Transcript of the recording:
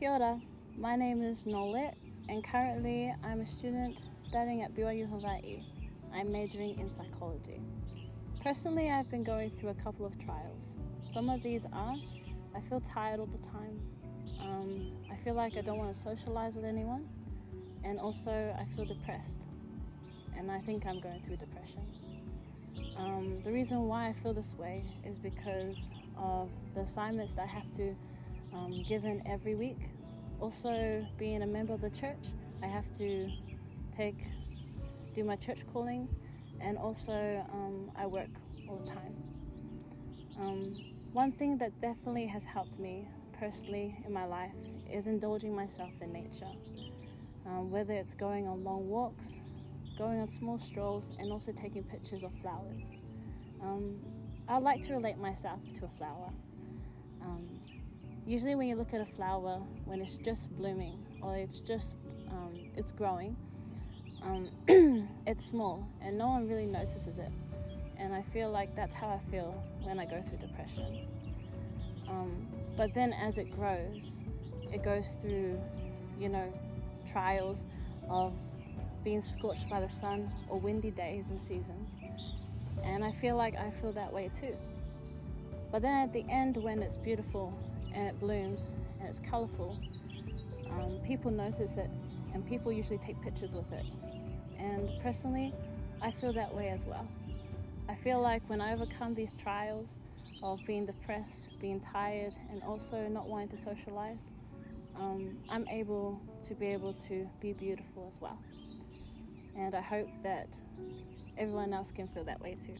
Kia ora, my name is Noellette, and currently I'm a student studying at BYU Hawaii. I'm majoring in psychology. Personally, I've been going through a couple of trials. Some of these are, I feel tired all the time. I feel like I don't want to socialize with anyone, and also I feel depressed, and I think I'm going through depression. The reason why I feel this way is because of the assignments that I have to give in every week. Also, being a member of the church, I have to do my church callings, and also I work all the time. One thing that definitely has helped me personally in my life is indulging myself in nature, whether it's going on long walks, going on small strolls, and also taking pictures of flowers. I like to relate myself to a flower. Usually when you look at a flower when it's just blooming or it's growing, it's small and no one really notices it. And I feel like that's how I feel when I go through depression. But then as it grows, it goes through, trials of being scorched by the sun or windy days and seasons. And I feel like I feel that way too. But then at the end, when it's beautiful and it blooms and it's colorful, people notice it and people usually take pictures with it. And personally, I feel that way as well. I feel like when I overcome these trials of being depressed, being tired, and also not wanting to socialize, I'm able to be beautiful as well. And I hope that everyone else can feel that way too.